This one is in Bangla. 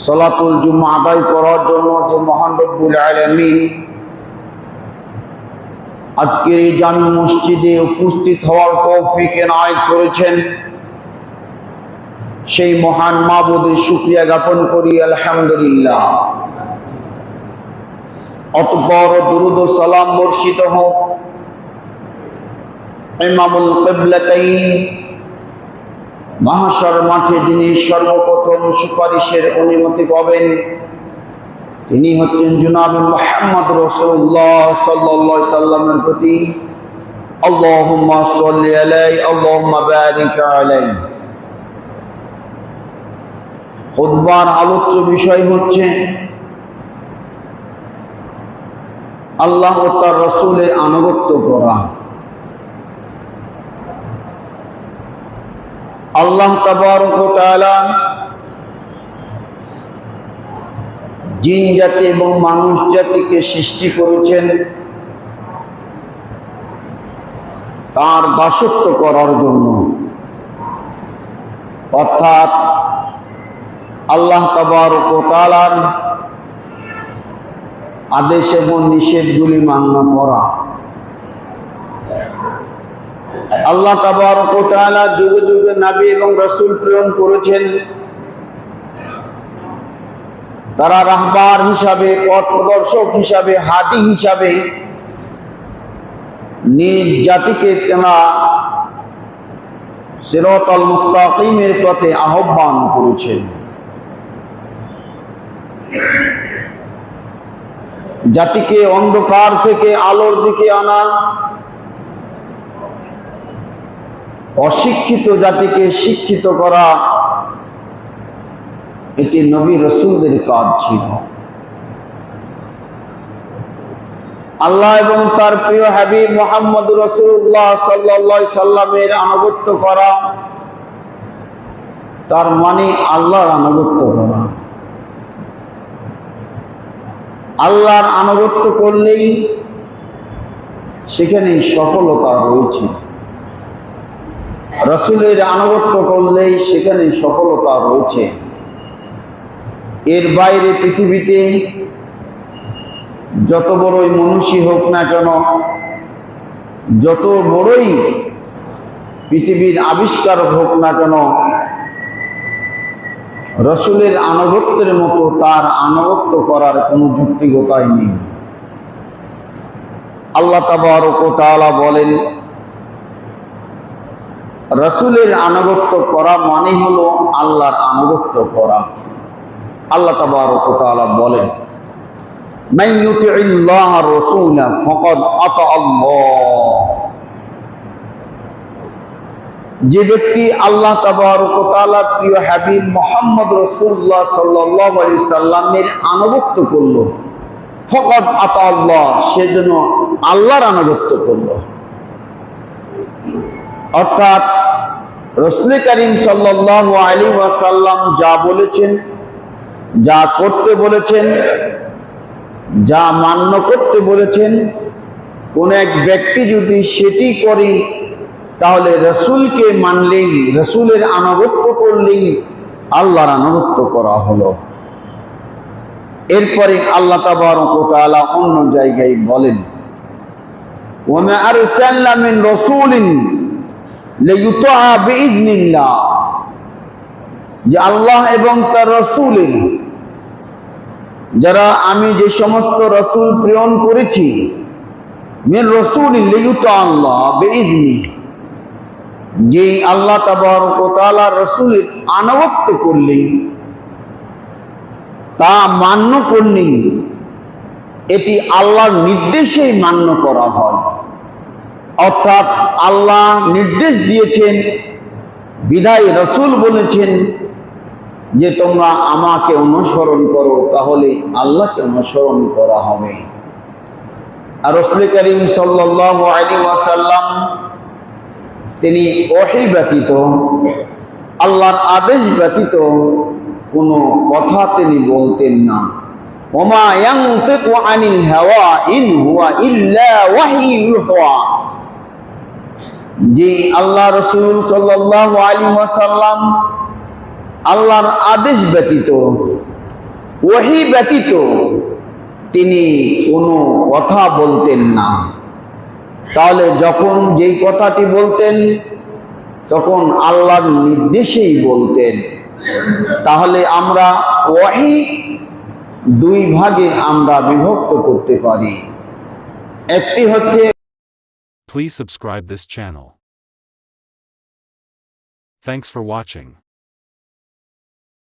সালাতুল জুমা আদায় করার জন্য যে মহান রব্বুল আলামিন আজকের এই জামি মসজিদে উপস্থিত হওয়ার তৌফিক এনায়েত করেছেন, সেই মহান মাবুদের শুকরিয়া জ্ঞাপন করি আলহামদুলিল্লাহ। অতঃপর দুরূদ ও সালাম বর্ষিত হোক ইমামুল কিবলাতাইন, মাহশর মাঠে যিনি সর্বপ্রথম সুপারিশের অনুমতি পাবেন, তিনি হচ্ছেন জনাবে মুহাম্মদ রাসূলুল্লাহ সাল্লাল্লাহু আলাইহি সাল্লামের প্রতি আল্লাহুম্মা সাল্লি আলাইহি আল্লাহুম্মা বারিক আলাইহি। খুতবার আলোচ্য বিষয় হচ্ছে আল্লাহ ও তার রাসূলের আনুগত্য করা। আল্লাহ তাবারক ওয়া তাআলা জিন জাতি এবং মানুষ জাতিকে সৃষ্টি করেছেন তার দাসত্ব করার জন্য, অর্থাৎ আল্লাহ তাবারক ওয়া তাআলার আদেশ এবং নিষেধগুলি মান্য করা। আল্লাহ তাবারক ওয়া তাআলা যুগে যুগে নবী এবং রাসূল প্রেরণ করেছেন, তারা রাহবার হিসাবে, পথ প্রদর্শক হিসাবে, হাদি হিসাবে নিজ জাতিকে তারা সিরাতাল মুস্তাকিমের পথে আহ্বান করেছেন। জাতিকে অন্ধকার থেকে আলোর দিকে আনা, অশিক্ষিত জাতিকে শিক্ষিত করা, এটি নবী রাসূলদের কাজ ছিল। আল্লাহ এবং তার প্রিয় হাবিব মুহাম্মদ রাসূলুল্লাহ সাল্লাল্লাহু আলাইহি সাল্লামের আনুগত্য করা, তার মানে আল্লাহর আনুগত্য করা। আল্লাহর আনুগত্য করলেই সেখানে সফলতা রয়েছে, রাসূলের আনুগত্য করলেই সেখানে সফলতা রয়েছে। এর বাইরে পৃথিবীতে যত বড়ই মনীষী হোক না কেন, যত বড়ই পৃথিবীর আবিষ্কার হোক না কেন, রাসূলের আনুগত্যের মতো তার আনুগত্য করার কোনো যুক্তিকতাই নেই। আল্লাহ তাবারক ওয়া তাআলা বলেন, রাসূলের আনুগত্য করা মানে হলো আল্লাহর আনুগত্য করা। আল্লাহ তাবারক ওয়া তাআলা বলেন, মান ইউতিইল্লাহ রাসূলা ফাকাদ আতা আল্লাহ। যে ব্যক্তি আল্লাহ তাবারক ওয়া তাআলার প্রিয় হাবিব মুহাম্মদ রাসূলুল্লাহ সাল্লাল্লাহু আলাইহি সাল্লামের আনুগত্য করলো, ফাকাদ আতা আল্লাহ, সেজন্য আল্লাহর আনুগত্য করলো। অর্থাৎ রাসূল করিম সাল্লাল্লাহু আলাইহি ওয়াসাল্লাম যা বলেছেন, যা করতে বলেছেন, যা মান্য করতে বলেছেন, কোন এক ব্যক্তি যদি সেটি করে তাহলে রাসূলকে মানলেই, রাসূলের আনুগত্য করলেই আল্লাহর আনুগত্য করা হলো। এরপরে আল্লাহ তাবারক ওয়া তাআলা অন্য জায়গায় বলেন, ওয়া মা আরসালনা মিন রাসূলিন লিইউতা বিইذনিল্লাহ, যে আল্লাহ এবং তার রাসূলের, যারা আমি যে সমস্ত রাসূল প্রেরণ করেছি, মিন রাসূলিন লিইউতা আল্লাহ বিইذনি, যে আল্লাহ তাবারক ওয়া তাআলা রাসূলের আনুগত্য করলেই, তা মান্য করলেই, এটি আল্লাহর নির্দেশেই মান্য করা হয়। অর্থাৎ আল্লাহ নির্দেশ দিয়েছেন বিধায় রাসূল বলেছেন যে তোমরা আমাকে অনুসরণ করো, তাহলে আল্লাহকে অনুসরণ করা হবে। আর রাসূল করিম সাল্লাল্লাহু আলাইহি ওয়াসাল্লাম তিনি ওহী ব্যতীত, আল্লাহর আদেশ ব্যতীত কোনো কথা তিনি বলতেন না। ওমা ইয়ানতিকু আনিল হাওয়া ইন হুয়া ইল্লা ওয়াহয়ুন ইউহা, যে আল্লাহ রাসূল সাল্লাল্লাহু আলাইহি ওয়াসাল্লাম আল্লাহর আদেশ ব্যতীত ওহী ব্যতীত তিনি কোনো কথা বলতেন না। তাহলে যখন যেই কথাটি বলতেন তখন আল্লাহর নির্দেশেই বলতেন। তাহলে আমরা ওহী দুই ভাগে আমরা বিভক্ত করতে পারি। একটি হচ্ছে Please subscribe this channel. Thanks for watching.